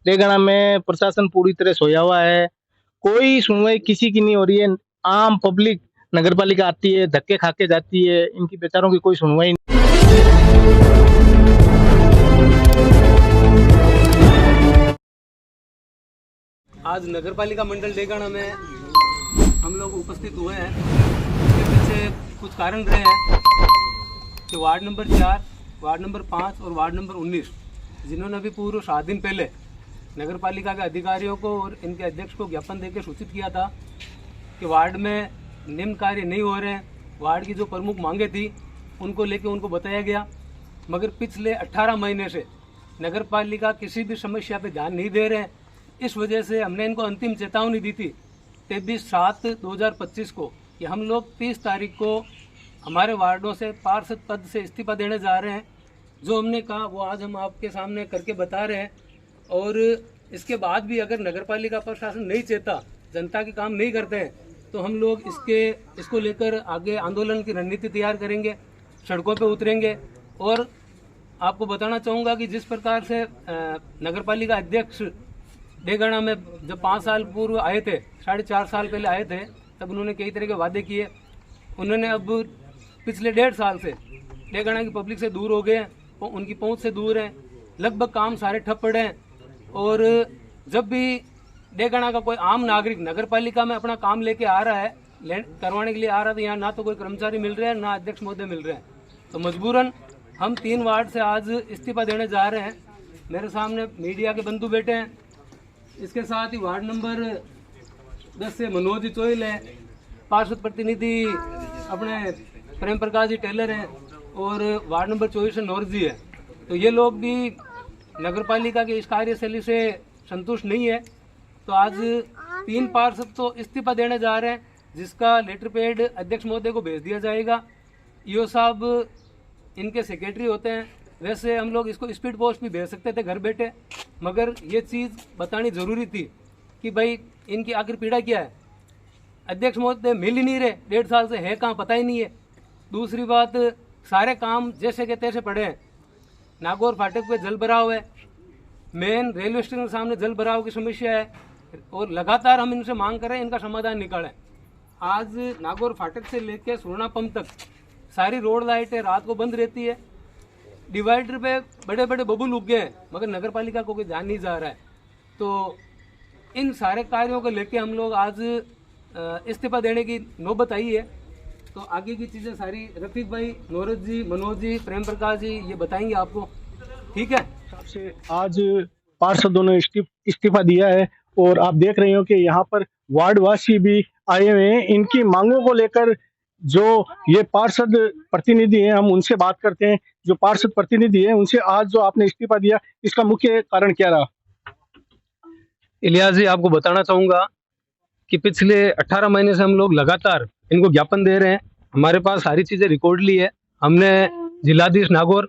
तेलंगाना में प्रशासन पूरी तरह सोया हुआ है। कोई सुनवाई किसी की नहीं हो रही है। आम पब्लिक नगर पालिका आती है, धक्के खा के जाती है, इनकी बेचारों की कोई सुनवाई आज नगर पालिका मंडल डेगाना में हम लोग उपस्थित हुए हैं। इसके पीछे कुछ कारण रहे हैं कि वार्ड नंबर 4, वार्ड नंबर 5 और वार्ड नंबर 19 जिन्होंने अभी पूर्व 7 दिन पहले नगर पालिका के अधिकारियों को और इनके अध्यक्ष को ज्ञापन देकर सूचित किया था कि वार्ड में निम्न कार्य नहीं हो रहे हैं। वार्ड की जो प्रमुख मांगे थी उनको लेकर उनको बताया गया, मगर पिछले 18 महीने से नगर पालिका किसी भी समस्या पे ध्यान नहीं दे रहे हैं। इस वजह से हमने इनको अंतिम चेतावनी दी थी 23/7/2025 को कि हम लोग 30 तारीख को हमारे वार्डों से पार्षद पद से इस्तीफा देने जा रहे हैं। जो हमने कहा वो आज हम आपके सामने करके बता रहे हैं। और इसके बाद भी अगर नगर पालिका प्रशासन नहीं चेता, जनता के काम नहीं करते हैं, तो हम लोग इसको लेकर आगे आंदोलन की रणनीति तैयार करेंगे, सड़कों पे उतरेंगे। और आपको बताना चाहूँगा कि जिस प्रकार से नगर पालिका अध्यक्ष डेगाना में जब 5 साल पूर्व आए थे, 4.5 साल पहले आए थे, तब उन्होंने कई तरह के वादे किए। उन्होंने अब पिछले 1.5 साल से डेगाना की पब्लिक से दूर हो गए हैं, उनकी पहुंच से दूर हैं, लगभग काम सारे ठप पड़े हैं। और जब भी डेगाना का कोई आम नागरिक नगर पालिका में अपना काम लेके आ रहा है, करवाने के लिए आ रहा है, तो यहाँ ना तो कोई कर्मचारी मिल रहे हैं, ना अध्यक्ष महोदय मिल रहे हैं। तो मजबूरन हम 3 वार्ड से आज इस्तीफा देने जा रहे हैं। मेरे सामने मीडिया के बंधु बैठे हैं। इसके साथ ही वार्ड नंबर 10 से मनोज चोइल है, पार्षद प्रतिनिधि अपने प्रेम प्रकाश जी टेलर हैं, और वार्ड नंबर 24 से नौर जी है। तो ये लोग भी नगर पालिका के इस कार्यशैली से संतुष्ट नहीं है। तो आज 3 पार्षद तो इस्तीफा देने जा रहे हैं, जिसका लेटर पैड अध्यक्ष महोदय को भेज दिया जाएगा। ईओ साहब इनके सेक्रेटरी होते हैं। वैसे हम लोग इसको स्पीड पोस्ट भी भेज सकते थे घर बैठे, मगर ये चीज़ बतानी ज़रूरी थी कि भाई इनकी आखिर पीड़ा क्या है। अध्यक्ष महोदय मिल ही नहीं रहे, 1.5 साल से है कहाँ पता ही नहीं है। दूसरी बात, सारे काम जैसे के तैसे पड़े हैं। नागौर फाटक पे जल भराव है, मेन रेलवे स्टेशन के सामने जल भराव की समस्या है, और लगातार हम इनसे मांग करें इनका समाधान निकालें। आज नागौर फाटक से लेकर सोना पंप तक सारी रोड लाइटें रात को बंद रहती है। डिवाइडर पे बड़े बड़े बबूल उग गए हैं, मगर नगर पालिका को कोई ध्यान नहीं जा रहा है। तो इन सारे कार्यों को लेके हम लोग आज इस्तीफा देने की नौबत आई है। तो आगे की चीज़ें सारी रफीक भाई, नौरज जी, मनोज जी, प्रेम प्रकाश जी ये बताएंगे आपको, ठीक है। से आज पार्षदों ने इस्तीफा दिया है, और आप देख रहे हो कि यहाँ पर वार्डवासी भी आए हुए हैं इनकी मांगों को लेकर। जो ये पार्षद प्रतिनिधि हैं, हम उनसे बात करते हैं। जो पार्षद प्रतिनिधि हैं उनसे, आज जो आपने इस्तीफा दिया, इसका मुख्य कारण क्या रहा? इलियास जी, आपको बताना चाहूँगा कि पिछले 18 महीने से हम लोग लगातार इनको ज्ञापन दे रहे हैं। हमारे पास सारी चीज़ें रिकॉर्ड ली है। हमने जिलाधीश नागौर,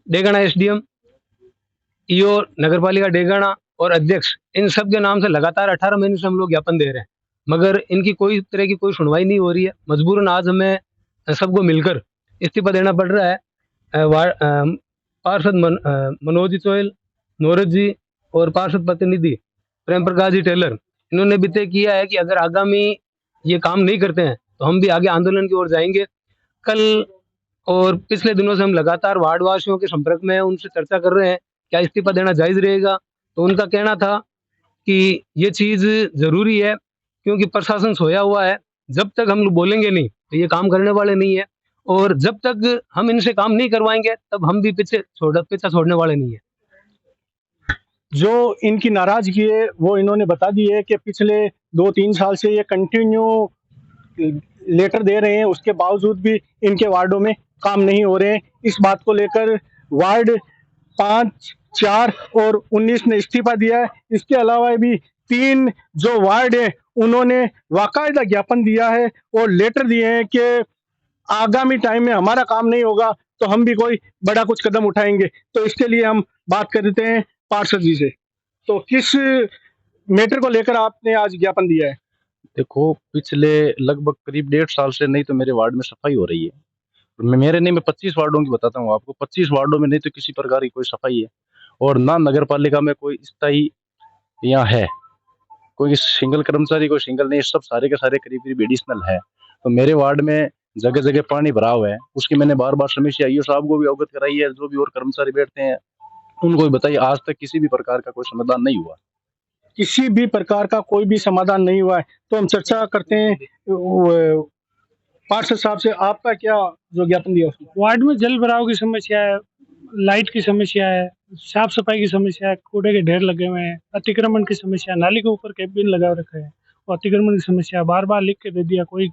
डेगाना एसडीएम, ईओ नगरपालिका डेगाना और अध्यक्ष, इन सब के नाम से लगातार 18 महीने से हम लोग ज्ञापन दे रहे हैं, मगर इनकी कोई तरह की कोई सुनवाई नहीं हो रही है। मजबूरन आज हमें सबको मिलकर इस्तीफा देना पड़ रहा है। पार्षद मनोज चोइल, नौरज जी और पार्षद प्रतिनिधि प्रेम प्रकाश जी टेलर, इन्होंने भी तय किया है कि अगर आगामी ये काम नहीं करते हैं तो हम भी आगे आंदोलन की ओर जाएंगे। कल और पिछले दिनों से हम लगातार वार्डवासियों के संपर्क में हैं, उनसे चर्चा कर रहे हैं क्या इस्तीफा देना जायज़ रहेगा। तो उनका कहना था कि ये चीज़ ज़रूरी है, क्योंकि प्रशासन सोया हुआ है। जब तक हम लोग बोलेंगे नहीं तो ये काम करने वाले नहीं है, और जब तक हम इनसे काम नहीं करवाएंगे तब हम भी पीछा छोड़ने वाले नहीं है। जो इनकी नाराजगी है वो इन्होंने बता दी है कि पिछले 2-3 साल से ये कंटिन्यू लेटर दे रहे हैं, उसके बावजूद भी इनके वार्डों में काम नहीं हो रहे हैं। इस बात को लेकर वार्ड 5, 4 और 19 ने इस्तीफा दिया है। इसके अलावा भी 3 जो वार्ड है उन्होंने बाकायदा ज्ञापन दिया है और लेटर दिए हैं कि आगामी टाइम में हमारा काम नहीं होगा तो हम भी कोई बड़ा कुछ कदम उठाएंगे। तो इसके लिए हम बात करते हैं पार्षद जी से। तो किस मैटर को लेकर आपने आज ज्ञापन दिया है? देखो, पिछले लगभग करीब 1.5 साल से नहीं तो मेरे वार्ड में सफाई हो रही है। मेरे नहीं, मैं 25 वार्डों की बताता हूँ आपको। 25 वार्डों में नहीं तो किसी प्रकार की कोई सफाई है, और ना नगर पालिका में कोई स्थायी यहाँ है, कोई सिंगल कर्मचारी, कोई सिंगल नहीं, सब सारे के सारे करीब करीब एडिशनल है। तो मेरे वार्ड में जगह जगह पानी भरा हुआ है, उसकी मैंने बार बार समस्या ईओ साहब को भी अवगत कराई है, जो भी और कर्मचारी बैठते हैं उनको भी बताइए, आज तक किसी भी प्रकार का कोई समाधान नहीं हुआ। किसी भी प्रकार का कोई भी समाधान नहीं हुआ है। तो हम चर्चा करते हैं पार्षद साहब से, आपका क्या जो ज्ञापन दिया उसमें? वार्ड में जल भराव की समस्या है, लाइट की समस्या है, साफ सफाई की समस्या है, कूड़े के ढेर लगे हुए हैं, अतिक्रमण की समस्या, नाली के ऊपर कैबिन लगा रखा है और अतिक्रमण की समस्या बार बार लिख के दे दिया, कोई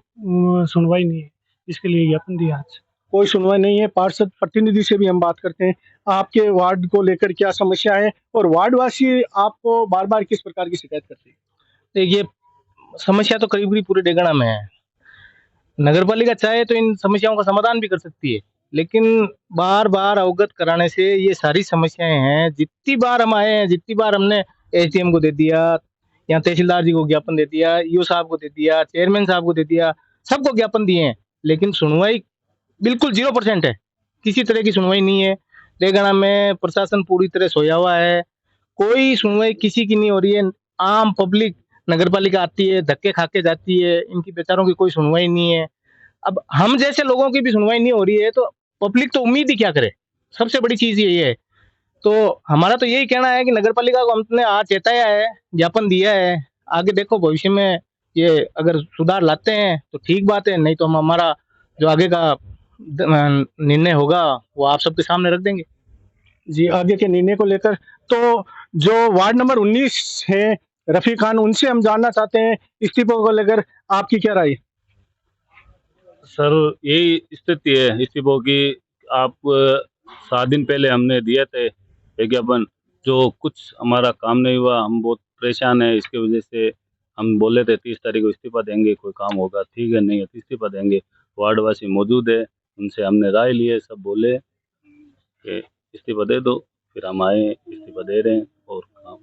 सुनवाई नहीं है। इसके लिए ज्ञापन दिया आज। कोई सुनवाई नहीं है। पार्षद प्रतिनिधि से भी हम बात करते हैं, आपके वार्ड को लेकर क्या समस्या है और वार्डवासी आपको बार बार किस प्रकार की शिकायत करते हैं? देखिए, समस्या तो करीब करीब पूरे डेगना में है। नगर पालिका चाहे तो इन समस्याओं का समाधान भी कर सकती है, लेकिन बार बार अवगत कराने से ये सारी समस्याएं हैं। जितनी बार हम आए हैं, जितनी बार हमने एसडीएम को दे दिया, यहाँ तहसीलदार जी को ज्ञापन दे दिया, ईओ साहब को दे दिया, चेयरमैन साहब को दे दिया, सबको ज्ञापन दिए हैं, लेकिन सुनवाई बिल्कुल 0% है। किसी तरह की सुनवाई नहीं है। डेगना में प्रशासन पूरी तरह सोया हुआ है, कोई सुनवाई किसी की नहीं हो रही है। आम पब्लिक नगर पालिका आती है, धक्के खा के जाती है, इनकी बेचारों की कोई सुनवाई नहीं है। अब हम जैसे लोगों की भी सुनवाई नहीं हो रही है, तो पब्लिक तो उम्मीद ही क्या करे। सबसे बड़ी चीज यही है। तो हमारा तो यही कहना है कि नगर पालिका को हमने आज चेताया है, ज्ञापन दिया है, आगे देखो भविष्य में ये अगर सुधार लाते हैं तो ठीक बात है, नहीं तो हम हमारा जो आगे का निर्णय होगा वो आप सबके सामने रख देंगे। जी, आगे के निर्णय को लेकर तो जो वार्ड नंबर 19 है रफी खान, उनसे हम जानना चाहते हैं इस्तीफों को लेकर आपकी क्या राय है? सर, यही स्थिति है इस्तीफों की। आप 7 दिन पहले हमने दिए थे विज्ञापन, जो कुछ हमारा काम नहीं हुआ, हम बहुत परेशान है। इसके वजह से हम बोले थे 30 तारीख को इस्तीफा देंगे, कोई काम होगा, ठीक है, नहीं है तो इस्तीफा देंगे। वार्डवासी मौजूद है, उनसे हमने राय ली है, सब बोले कि इस्तीफा दे दो, फिर हम आए, इस्तीफा दे रहे हैं और काम।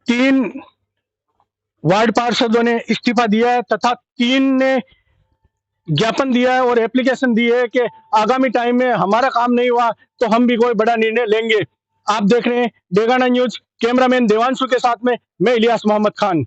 3 वार्ड पार्षदों ने इस्तीफा दिया है तथा 3 ने ज्ञापन दिया है और एप्लीकेशन दी है कि आगामी टाइम में हमारा काम नहीं हुआ तो हम भी कोई बड़ा निर्णय लेंगे। आप देख रहे हैं डेगाना न्यूज, कैमरामैन देवांशु के साथ में मैं इलियास मोहम्मद खान।